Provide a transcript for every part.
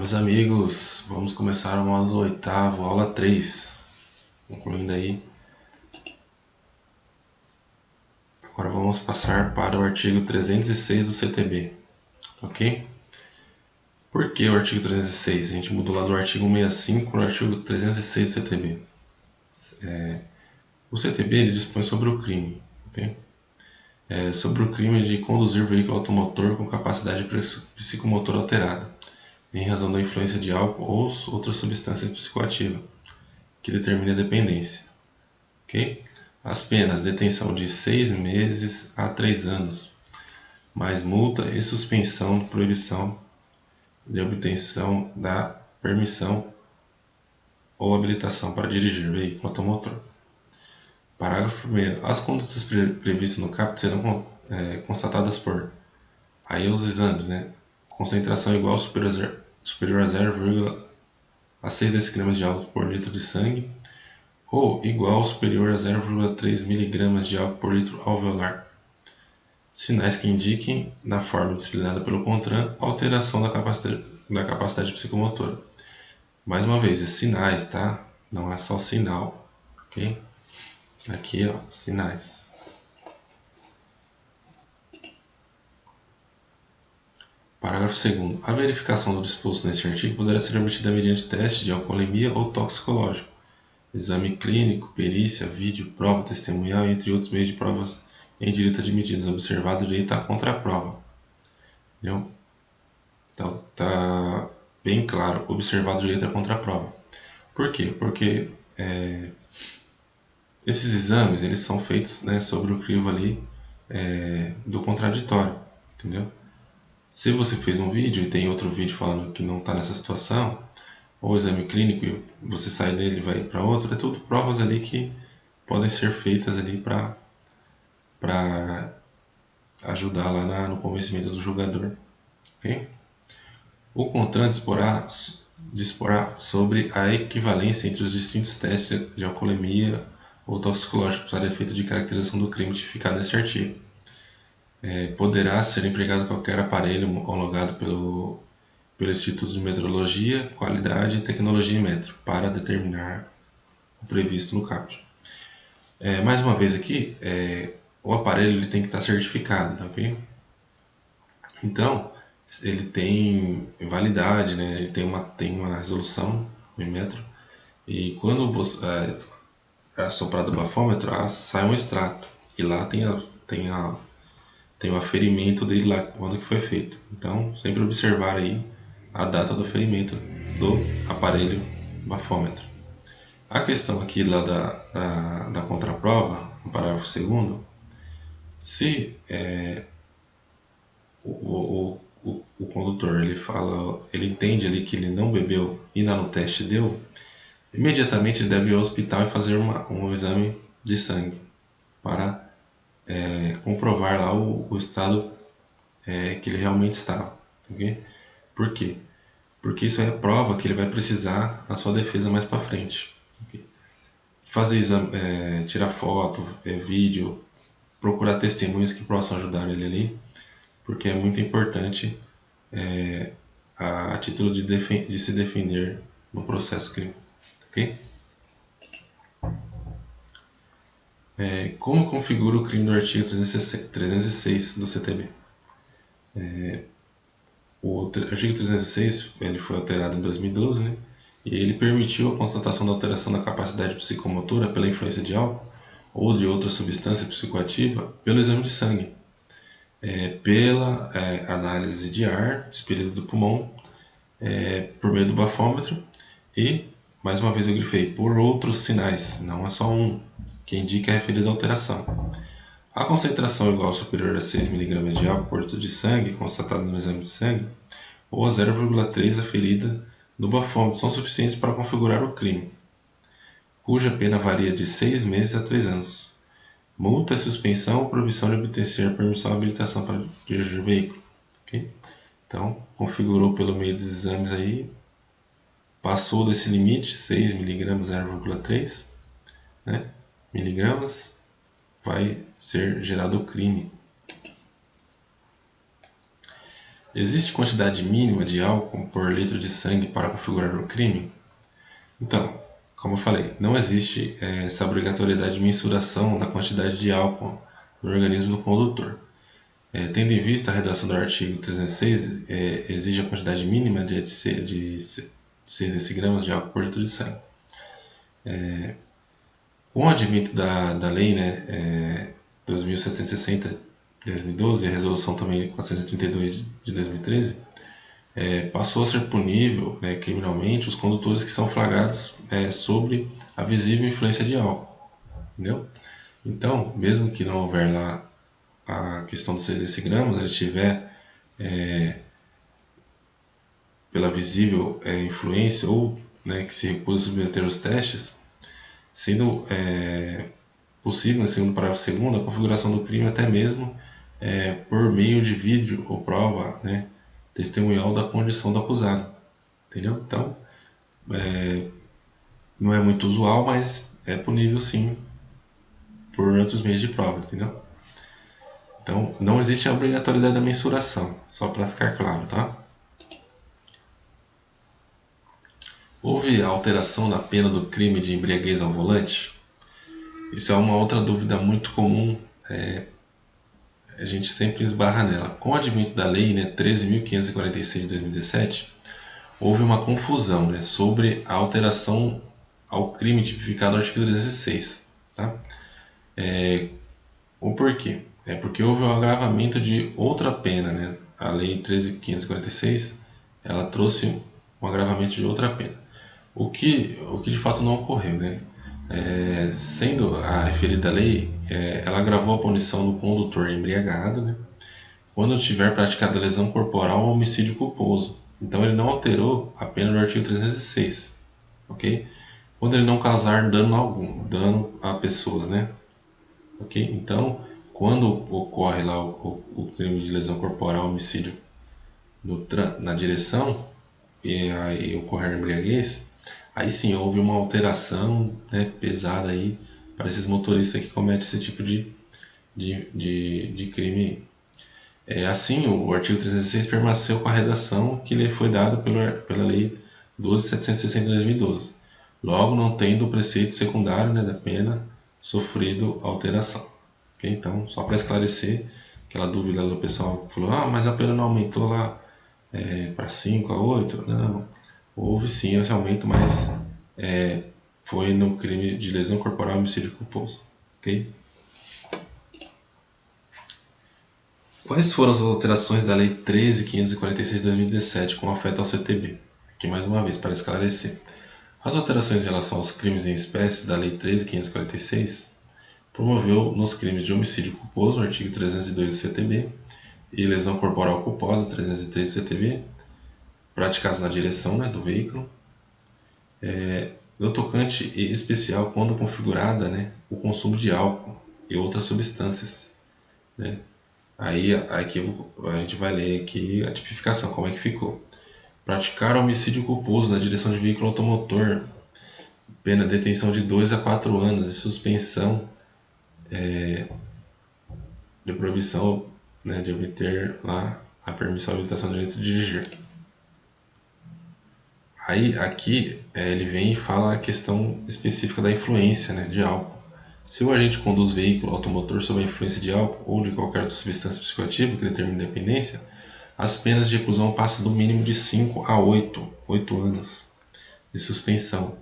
Meus amigos, vamos começar o módulo oitavo, aula 3. Concluindo aí. Agora vamos passar para o artigo 306 do CTB, ok? Por que o artigo 306? A gente mudou lá do artigo 165 para o artigo 306 do CTB. O CTB ele dispõe sobre o crime, ok? Sobre o crime de conduzir veículo automotor com capacidade psicomotora alterada, em razão da influência de álcool ou outra substância psicoativa, que determine a dependência. Okay? As penas: detenção de 6 meses a 3 anos, mais multa e suspensão, proibição de obtenção da permissão ou habilitação para dirigir veículo automotor. Parágrafo 1º. As condutas previstas no caput serão constatadas por aí os exames, né? Concentração igual ou superior a 0,6 dg de álcool por litro de sangue, ou igual ou superior a 0,3 mg de álcool por litro alveolar. Sinais que indiquem, na forma disciplinada pelo CONTRAN, alteração da capacidade psicomotora. Mais uma vez, é sinais, tá? Não é só sinal, ok? Aqui, ó, sinais. Parágrafo 2º. A verificação do disposto neste artigo poderá ser obtida mediante teste de alcoolemia ou toxicológico, exame clínico, perícia, vídeo, prova testemunhal, entre outros meios de provas em direito admitidos, observado o direito à contraprova. Entendeu? Então, tá bem claro, observado o direito à contraprova. Por quê? Porque esses exames eles são feitos, né, sobre o crivo ali do contraditório, entendeu? Se você fez um vídeo e tem outro vídeo falando que não está nessa situação, ou exame clínico e você sai dele e vai para outro, é tudo provas ali que podem ser feitas ali para ajudar lá no convencimento do julgador, ok? O CONTRAN disporá sobre a equivalência entre os distintos testes de alcoolemia ou toxicológico para efeito de caracterização do crime tipificado neste artigo. Poderá ser empregado qualquer aparelho homologado pelo Instituto de Metrologia, Qualidade e Tecnologia em Metro para determinar o previsto no caput. Mais uma vez aqui, o aparelho ele tem que estar certificado, tá ok? Então, ele tem validade, né? Ele tem uma resolução em metro, e quando você é soprado o bafômetro, sai um extrato, e lá tem o aferimento dele lá, quando que foi feito. Então, sempre observar aí a data do aferimento do aparelho bafômetro. A questão aqui lá da contraprova, no parágrafo 2º, se o condutor ele entende ali que ele não bebeu e no teste deu, imediatamente ele deve ir ao hospital e fazer um exame de sangue para comprovar lá o estado que ele realmente está. Okay? Por quê? Porque isso é prova que ele vai precisar na sua defesa mais para frente. Okay? Fazer exame, tirar foto, vídeo, procurar testemunhas que possam ajudar ele ali, porque é muito importante a título de se defender no processo crime. Ok? Como configura o crime do artigo 306 do CTB? O artigo 306 ele foi alterado em 2012, né? E ele permitiu a constatação da alteração da capacidade psicomotora pela influência de álcool ou de outra substância psicoativa pelo exame de sangue, pela análise de ar expelido do pulmão, por meio do bafômetro e, mais uma vez eu grifei, por outros sinais, não é só um, que indica a referida alteração. A concentração igual ou superior a 6 mg de álcool por litro de sangue, constatada no exame de sangue, ou a 0,3 aferida no bafômetro, são suficientes para configurar o crime, cuja pena varia de 6 meses a 3 anos. Multa, suspensão ou proibição de obter permissão ou habilitação para dirigir veículo. Okay? Então, configurou pelo meio dos exames aí, passou desse limite, 6 mg, 0,3 né, miligramas, vai ser gerado o crime. Existe quantidade mínima de álcool por litro de sangue para configurar o crime? Então, como eu falei, não existe essa obrigatoriedade de mensuração da quantidade de álcool no organismo do condutor. Tendo em vista a redação do artigo 306, exige a quantidade mínima de 6 decigramas de álcool por litro de sangue. Com o advento da lei, né, 2760 de 2012 e a resolução também 432 de 2013, passou a ser punível, né, criminalmente os condutores que são flagrados sobre a visível influência de álcool, entendeu? Então, mesmo que não houver lá a questão dos 6 decigramas, ele tiver pela visível influência ou, né, que se recusa a submeter aos testes, sendo possível, segundo o parágrafo 2º, a configuração do crime até mesmo por meio de vídeo ou prova, né, testemunhal da condição do acusado, entendeu? Então, não é muito usual, mas é punível sim por outros meios de provas, entendeu? Então, não existe a obrigatoriedade da mensuração, só para ficar claro, tá? Houve alteração na pena do crime de embriaguez ao volante? Isso é uma outra dúvida muito comum, a gente sempre esbarra nela. Com o advento da lei, né, 13.546 de 2017, houve uma confusão, né, sobre a alteração ao crime tipificado no artigo 306. Tá? O porquê? É porque houve um agravamento de outra pena. Né? A lei 13.546 ela trouxe um agravamento de outra pena. O que de fato não ocorreu. Né? Sendo a referida lei, ela agravou a punição do condutor embriagado, né, quando tiver praticado a lesão corporal ou homicídio culposo. Então ele não alterou a pena do artigo 306, ok? Quando ele não causar dano algum, dano a pessoas, né? Ok? Então, quando ocorre lá o crime de lesão corporal, homicídio na direção e aí ocorrer embriaguez, aí sim houve uma alteração, né, pesada aí para esses motoristas que cometem esse tipo de crime. Assim, o artigo 306 permaneceu com a redação que lhe foi dada pela Lei 12.760 de 2012, logo não tendo o preceito secundário, né, da pena sofrido alteração. Okay? Então, só para esclarecer aquela dúvida do pessoal que falou, mas a pena não aumentou lá para 5 a 8? Não, houve sim esse aumento, mas foi no crime de lesão corporal e homicídio culposo. Okay? Quais foram as alterações da Lei 13.546 de 2017 com afeto ao CTB? Aqui mais uma vez, para esclarecer. As alterações em relação aos crimes em espécie da Lei 13.546 promoveu nos crimes de homicídio culposo, no artigo 302 do CTB, e lesão corporal culposa, 303 do CTB, praticados na direção, né, do veículo, no tocante especial quando configurada, né, o consumo de álcool e outras substâncias, né. Aí aqui a gente vai ler aqui a tipificação, como é que ficou. Praticar homicídio culposo na direção de veículo automotor, pena de detenção de 2 a 4 anos e suspensão de proibição, né, de obter lá a permissão de habilitação do direito de dirigir. Aí aqui ele vem e fala a questão específica da influência, né, de álcool. Se o agente conduz veículo automotor sob a influência de álcool ou de qualquer outra substância psicoativa que determine dependência, as penas de reclusão passam do mínimo de 5 a 8 anos de suspensão,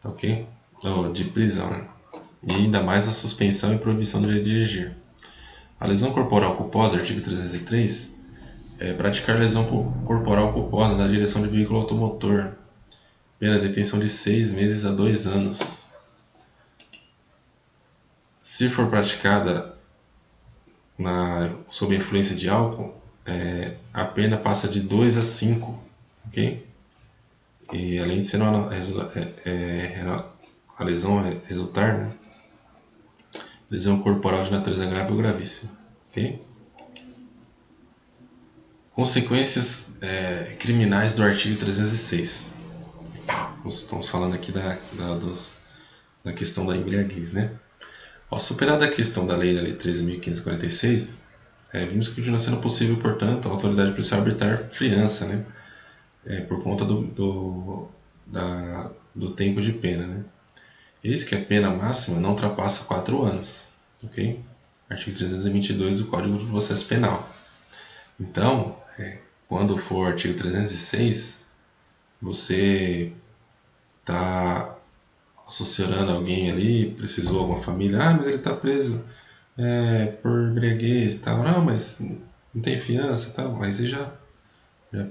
ok? De prisão, né? E ainda mais a suspensão e proibição de dirigir. A lesão corporal culposa, artigo 303, praticar lesão corporal culposa na direção de veículo automotor, pena de detenção de 6 meses a 2 anos. Se for praticada sob a influência de álcool, a pena passa de 2 a 5, ok? E além de ser a lesão resultar, né, lesão corporal de natureza grave ou gravíssima, ok? Consequências criminais do artigo 306. Estamos falando aqui da questão da embriaguez, né? Ao superar a questão da lei 13.546, vimos que continua sendo possível, portanto, a autoridade policial arbitrar fiança, né? Por conta do tempo de pena, né? Eis que a pena máxima não ultrapassa 4 anos, ok? Artigo 322 do Código de Processo Penal. Então, quando for o artigo 306, você está associando alguém ali, precisou alguma família, mas ele está preso por embriaguez e tal, não, mas não tem fiança e tal, mas você já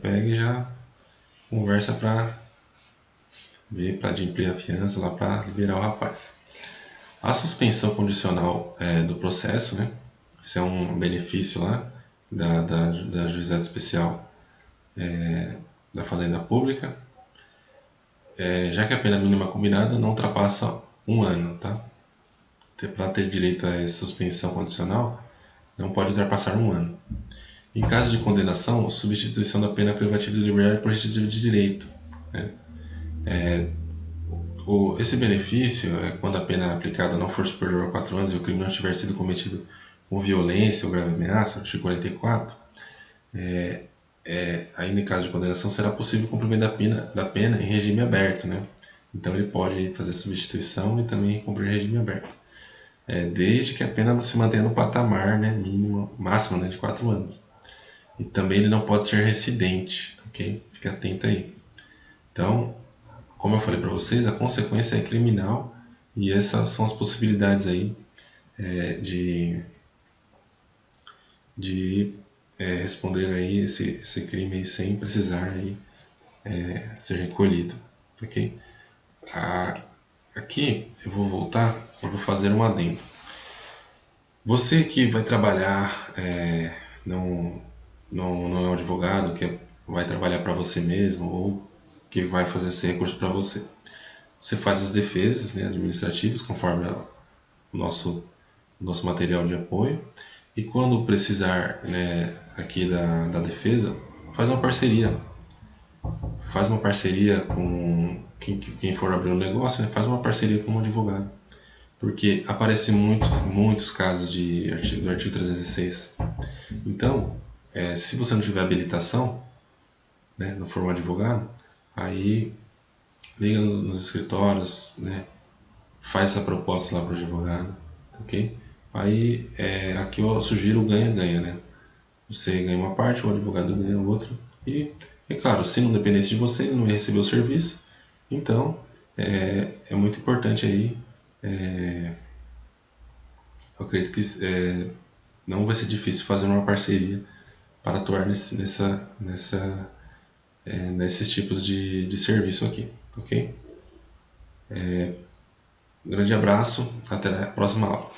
pega e já conversa para ver, para adimplir a fiança lá para liberar o rapaz. A suspensão condicional do processo, né? Isso é um benefício lá da Juizada Especial da Fazenda Pública, já que a pena mínima combinada não ultrapassa 1 ano, tá? Para ter direito a essa suspensão condicional, não pode ultrapassar 1 ano. Em caso de condenação, substituição da pena privativa de liberdade por restritiva de direito, né? Esse benefício é quando a pena aplicada não for superior a 4 anos e o crime não tiver sido cometido com violência ou grave ameaça, artigo 44, ainda em caso de condenação, será possível o cumprimento da pena em regime aberto, né? Então ele pode fazer substituição e também cumprir em regime aberto, desde que a pena se mantenha no patamar, né, mínimo, máximo, né, de 4 anos. E também ele não pode ser recidente, ok? Fica atento aí. Então, como eu falei para vocês, a consequência é criminal e essas são as possibilidades aí de responder aí esse crime aí sem precisar aí, ser recolhido, ok? Aqui eu vou voltar e vou fazer um adendo. Você que vai trabalhar, não é um advogado que vai trabalhar para você mesmo ou que vai fazer esse recurso para você. Você faz as defesas, né, administrativas conforme o nosso material de apoio, e quando precisar, né, aqui da defesa, faz uma parceria com quem for abrir um negócio, né, faz uma parceria com um advogado, porque aparece muitos casos do artigo 306. Então, se você não tiver habilitação, né, não for um advogado, aí liga nos escritórios, né, faz essa proposta lá para o advogado, ok? Aí, aqui eu sugiro o ganha-ganha, né? Você ganha uma parte, o advogado ganha outra. E, é claro, se não dependesse de você, ele não ia receber o serviço. Então, é muito importante aí. Eu acredito que não vai ser difícil fazer uma parceria para atuar nesses tipos de serviço aqui, ok? Um grande abraço, até a próxima aula.